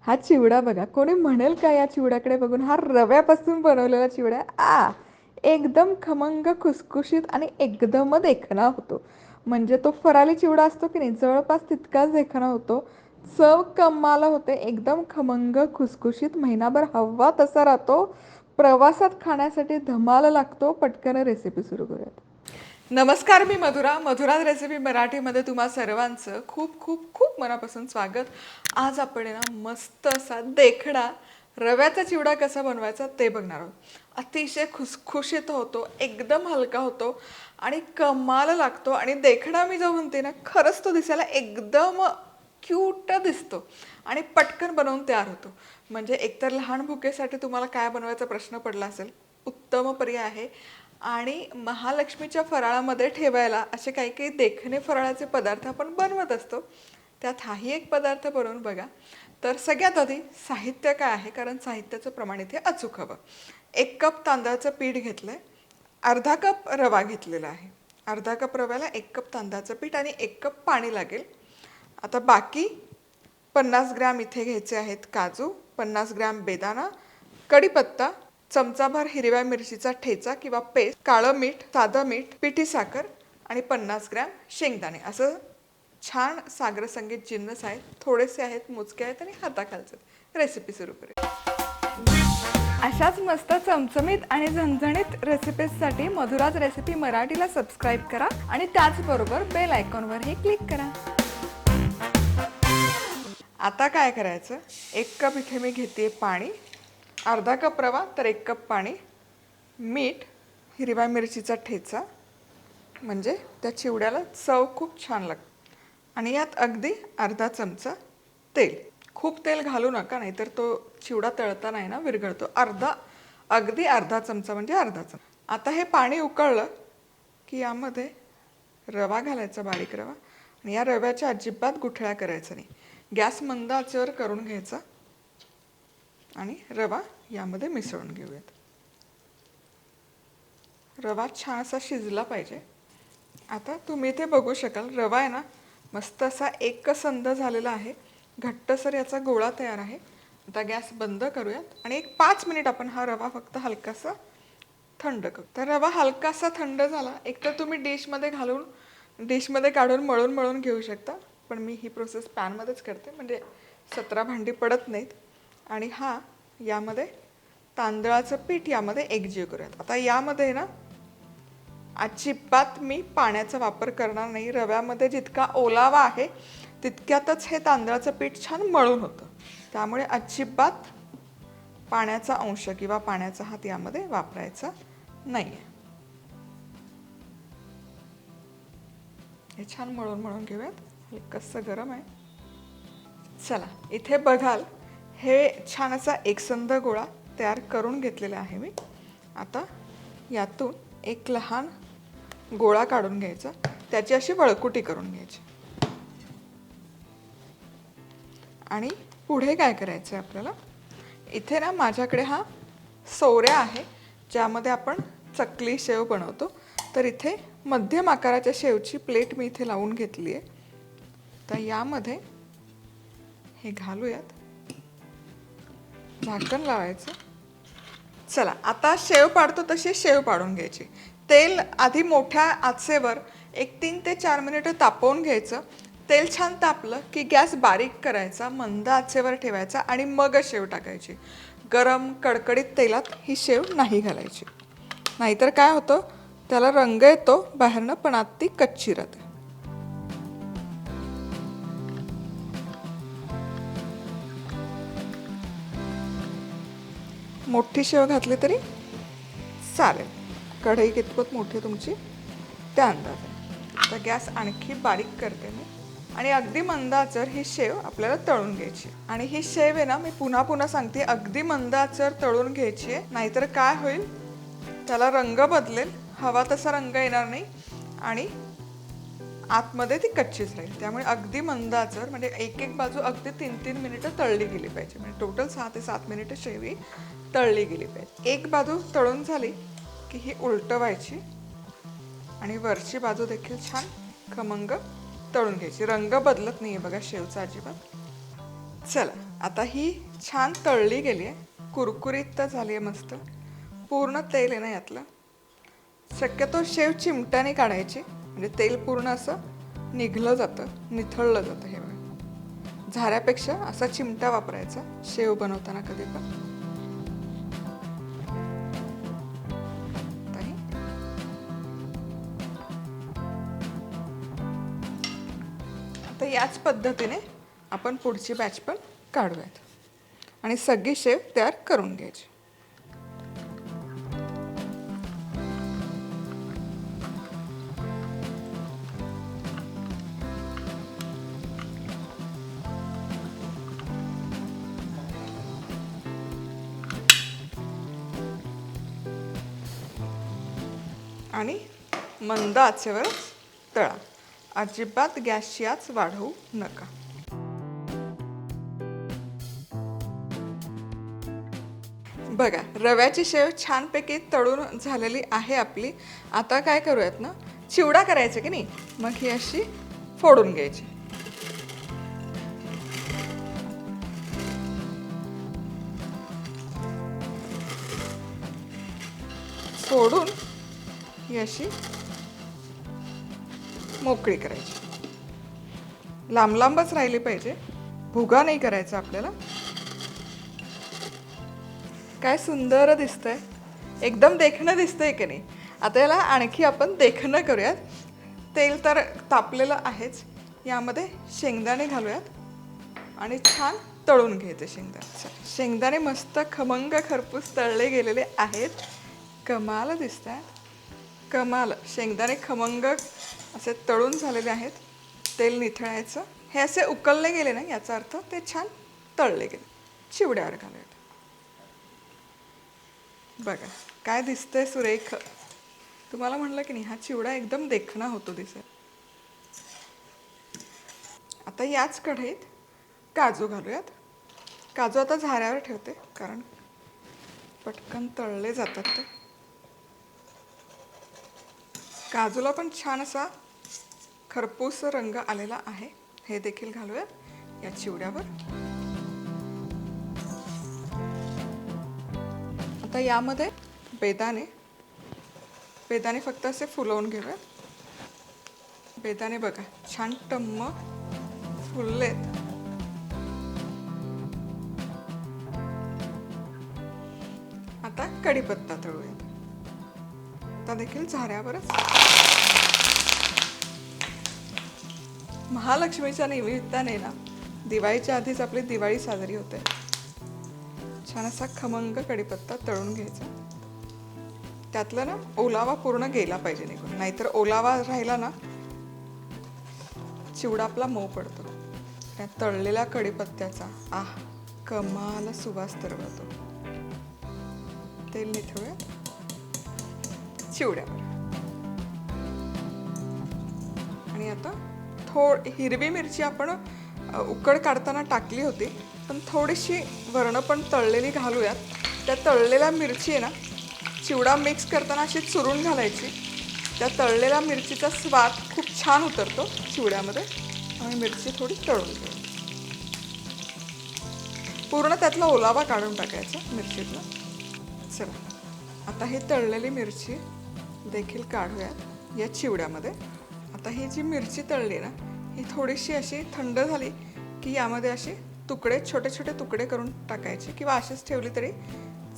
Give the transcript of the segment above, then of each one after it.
हा चिवडा बघा, कोणी म्हणेल का या चिवड्याकडे बघून हा रव्यापासून बनवलेला चिवडा एकदम खमंग खुसखुशीत आणि एकदम देखणा होतो. म्हणजे तो फराली चिवडा असतो की नाही, जवळपास तितकाच देखणा होतो. चव कमाल होते, एकदम खमंग खुसखुशीत, महिनाभर हवा तसा राहतो. प्रवासात खाण्यासाठी धमाल लागतो. पटकन रेसिपी सुरू करूयात. नमस्कार, मी मधुरा. मधुरा रेसिपी मराठीमध्ये तुम्हा सर्वांचं खूप खूप खूप मनापासून स्वागत. आज आपण ना मस्त असा देखणा रव्याचा चिवडा कसा बनवायचा ते बघणार आहोत. अतिशय खुसखुशीत होतो, एकदम हलका होतो आणि कमाल लागतो. आणि देखणा मी जो म्हणते ना, खरंच तो दिसायला एकदम क्यूट दिसतो आणि पटकन बनवून तयार होतो. म्हणजे एकतर लहान भुकेसाठी तुम्हाला काय बनवायचा प्रश्न पडला असेल, उत्तम पर्याय आहे. आणि महालक्ष्मीच्या फराळामध्ये ठेवायला असे काही काही देखणे फराळाचे पदार्थ आपण बनवत असतो. त्यात हाही एक पदार्थ बनवून बघा. तर सगळ्यात आधी साहित्य काय आहे, कारण साहित्याचं प्रमाण इथे अचूक हवं. 1 कप तांदळाचं पीठ घेतलंय, अर्धा कप रवा घेतलेला आहे. अर्धा कप रव्याला 1 कप तांदळाचं पीठ आणि 1 कप पाणी लागेल. आता बाकी 50 ग्रॅम इथे घ्यायचे आहेत काजू, 50 ग्रॅम बेदाणा, कढीपत्ता, चमचाभर हिरव्या मिरचीचा ठेचा किंवा पेस्ट, काळं मीठ, साधं मीठ, पिठी साखर आणि 50 ग्रॅम शेंगदाणे. असं छान सागर संगीत जिन्नस आहेत. थोडेसे आहेत, मोजके आहेत आणि हाताखालचे. रेसिपी सुरू करूया. अशाच मस्त चमचमीत आणि झणझणीत रेसिपीजसाठी मधुराज रेसिपी मराठीला सबस्क्राईब करा आणि त्याचबरोबर बेल आयकॉनवरही क्लिक करा. आता काय करायचं, 1 कप इथे मी घेते पाणी, अर्धा कप रवा तर 1 कप पाणी, मीठ, हिरव्या मिरचीचा ठेचा, म्हणजे त्या चिवड्याला चव खूप छान लागते. आणि यात अगदी अर्धा चमचा तेल. खूप तेल घालू नका, नाहीतर तो चिवडा तळता नाही ना, विरघळतो. अगदी अर्धा चमचा म्हणजे अर्धा चमचा. आता हे पाणी उकळलं की यामध्ये रवा घालायचा, बारीक रवा. आणि या रव्याच्या अजिबात गुठळ्या करायचा नाही. गॅस मंद आचेवर करून घ्यायचा आणि रवा यामध्ये मिसळून घेऊयात. रवा छान असा शिजला पाहिजे. आता तुम्ही इथे बघू शकाल, रवा आहे ना मस्त असा एकसंध झालेला आहे. घट्टसर याचा गोळा तयार आहे. आता गॅस बंद करूयात आणि 5 मिनिट आपण हा रवा फक्त हलकासा थंड करू. तर रवा हलकासा थंड झाला, एकतर तुम्ही डिशमध्ये काढून मळून घेऊ शकता. पण मी ही प्रोसेस पॅनमध्येच करते, म्हणजे 17 भांडी पडत नाहीत. आणि यामध्ये तांदळाचं पीठ यामध्ये एकजीव करूयात. आता यामध्ये ना अजिबात मी पाण्याचा वापर करणार नाही. रव्यामध्ये जितका ओलावा आहे तितक्यातच हे तांदळाचं पीठ छान मळून होतं. त्यामुळे अजिबात पाण्याचा अंश किंवा पाण्याचा हात यामध्ये वापरायचा नाही. हे छान मळून घेऊयात. हलकसं गरम आहे. चला, इथे बघाल हे छान असा एकसंध गोळा तयार करून घेतलेला आहे मी. आता यातून एक लहान गोळा काढून घ्यायचा, त्याची अशी वळकुटी करून घ्यायची. आणि पुढे काय करायचं आहे आपल्याला, इथे ना माझ्याकडे हा सोऱ्या आहे ज्यामध्ये आपण चकली शेव बनवतो. तर इथे मध्यम आकाराच्या शेवची प्लेट मी इथे लावून घेतली आहे. तर यामध्ये हे घालूयात, झाकण लावायचं. चला, आता शेव पाडतो तशी शेव पाडून घ्यायची. तेल आधी मोठ्या आचेवर 3 ते 4 मिनिटं तापवून घ्यायचं. तेल छान तापलं की गॅस बारीक करायचा, मंद आचेवर ठेवायचा आणि मग शेव टाकायची. गरम कडकडीत तेलात ही शेव नाही घालायची, नाहीतर काय होतं, त्याला रंग येतो बाहेरनं, पण आत ती कच्ची राहते. मोठी शेव घातली तरी चालेल, कढई कितपत मोठी तुमची त्या अंदाजाने. आता गॅस आणखी बारीक करते मी आणि अगदी मंद आचेवर ही शेव आपल्याला तळून घ्यायची. आणि ही शेव आहे ना, मी पुन्हा सांगते, अगदी मंद आचेवर तळून घ्यायची आहे, नाहीतर काय होईल, त्याला रंग बदलेल, हवा तसा रंग येणार नाही आणि आतमध्ये ती कच्चीच राहील. त्यामुळे अगदी मंद आचेवर, म्हणजे एक बाजू अगदी 3-3 मिनिटं तळली गेली पाहिजे. म्हणजे टोटल 6 ते 7 मिनिटं शेवी तळली गेली पाहिजे. एक बाजू तळून झाली की ही उलटवायची आणि वरची बाजू देखील छान खमंग तळून घ्यायची. रंग बदलत नाहीये बघा शेवचा अजिबात. चला आता ही छान तळली गेली आहे, कुरकुरीत तर झाली आहे मस्त. पूर्ण तेल आहे ना यातलं. शक्यतो शेव चिमट्याने काढायची, म्हणजे तेल पूर्ण असं निघलं जातं, निथळलं जातं. हे बघा, झाऱ्यापेक्षा असा चिमटा वापरायचा शेव बनवताना कधी पण. आता याच पद्धतीने आपण पुढची बॅच पण काढूयात आणि सगळी शेव तयार करून घ्यायची. आणि मंद आचेवर तळा, अजिबात गॅसची आच वाढवू नका. बघा, रव्याची शेव छानपैकी तळून झालेली आहे आपली. आता काय करूयात ना, चिवडा करायचा की नाही, मग ही अशी फोडून घ्यायची. फोडून ही अशी मोकळी करायची. लांब लांबच राहिली पाहिजे, भुगा नाही करायचा आपल्याला. काय सुंदर दिसतंय, एकदम देखणं दिसतंय की नाही. आता याला आणखी आपण देखणं करूयात. तेल तर तापलेलं आहेच, यामध्ये शेंगदाणे घालूयात आणि छान तळून घ्यायचे शेंगदाणे. शेंगदाणे मस्त खमंग खरपूस तळले गेलेले आहेत. कमाल दिसत आहेत, कमाल. शेंगदाणे खमंग असे तळून झालेले आहेत. तेल निथळायचं. हे असे उकळले गेले ना, याचा अर्थ ते छान तळले गेले. चिवड्यावर घालूयात. बघा काय दिसतंय सुरेख. तुम्हाला म्हणलं की नाही, हा चिवडा एकदम देखणा होतो दिसेल. आता याच कढईत काजू घालूयात. काजू आता झाऱ्यावर ठेवते, कारण पटकन तळले जातात ते. काजूला पण छान असा खरपूस रंग आलेला आहे. हे देखील घालूयात या चिवड्यावर. आता यामध्ये बेदाणे फक्त असे फुलवून घेऊयात. बेदाणे बघा छान टम्म फुललेत. आता कढीपत्ता तळूयात. आता देखील झाऱ्यावरच. महालक्ष्मीच्या निमित्ताने ना, दिवाळीच्या आधीच आपली दिवाळी साजरी होते. छान असा खमंग कढीपत्ता तळून घ्यायचा. त्यातला ना ओलावा पूर्ण गेला पाहिजे निघून, नाहीतर ओलावा राहिला ना चिवडा आपला मऊ पडतो. त्या तळलेल्या कढीपत्त्याचा कमाल सुवास तरवळतो. तेल निथळूया चिवड्यावर. आणि आता हिरवी मिरची आपण उकड काढताना टाकली होती, पण थोडीशी वरण पण तळलेली घालूयात. त्या तळलेल्या मिरची आहे ना, चिवडा मिक्स करताना अशी चुरून घालायची. त्या तळलेल्या मिरचीचा स्वाद खूप छान उतरतो चिवड्यामध्ये. आणि मिरची थोडी तळून घेऊ. पूर्ण त्यातला ओलावा काढून टाकायचा मिरचीतला. चला आता ही तळलेली मिरची देखील काढूयात या चिवड्यामध्ये. आता ही जी मिरची तळली ना, ही थोडीशी अशी थंड झाली की यामध्ये असे तुकडे, छोटे छोटे तुकडे करून टाकायचे, किंवा अशीच ठेवली तरी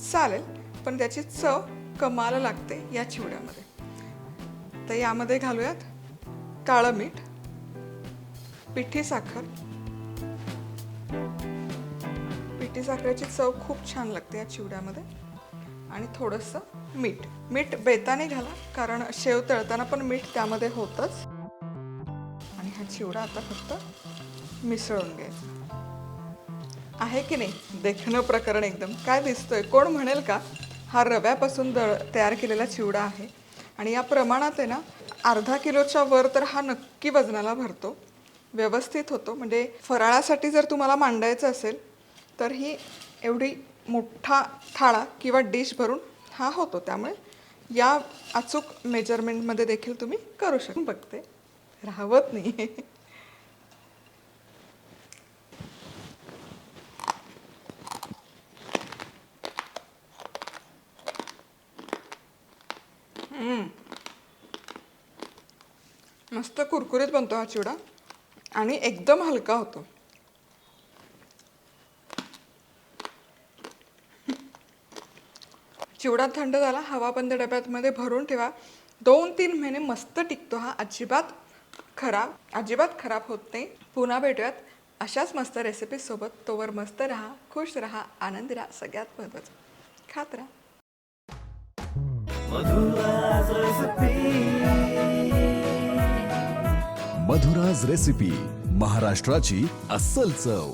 चालेल, पण त्याची चव कमाल लागते या चिवड्यामध्ये. तर यामध्ये घालूयात काळं मीठ, पिठी साखर. पिठी साखरेची चव खूप छान लागते या चिवड्यामध्ये. आणि थोडंसं मीठ बेताने घाला, कारण शेव तळताना पण मीठ त्यामध्ये होतंच. आणि हा चिवडा आता फक्त मिसळून घ्यायचा आहे की नाही. देखणं प्रकरण एकदम. काय दिसतोय, कोण म्हणेल का हा रव्यापासून तयार केलेला चिवडा आहे. आणि या प्रमाणात आहे ना, अर्धा किलोच्या वर तर हा नक्की वजनाला भरतो, व्यवस्थित होतो. म्हणजे फराळासाठी जर तुम्हाला मांडायचं असेल तर ही एवढी मोठा थाळा किंवा डिश भरून हा होतो. त्यामुळे या अचूक मेजरमेंटमध्ये देखील तुम्ही करू शकता. बघते राहवत नाही. मस्त कुरकुरीत बनतो हा चिवडा आणि एकदम हलका होतो. चिवडा थंड झाला, हवाबंद डब्यामध्ये भरून ठेवा. 2-3 महिने मस्त टिकतो हा. अजिबात खराब होत नाही. पुन्हा भेटूयात अशाच मस्त रेसिपी सोबत. तोवर मस्त राहा, खुश राहा, आनंदी राहा. सगळ्यात महत्त्वाचं खात राहा. मधुराज रेसिपी, महाराष्ट्राची अस्सल चव.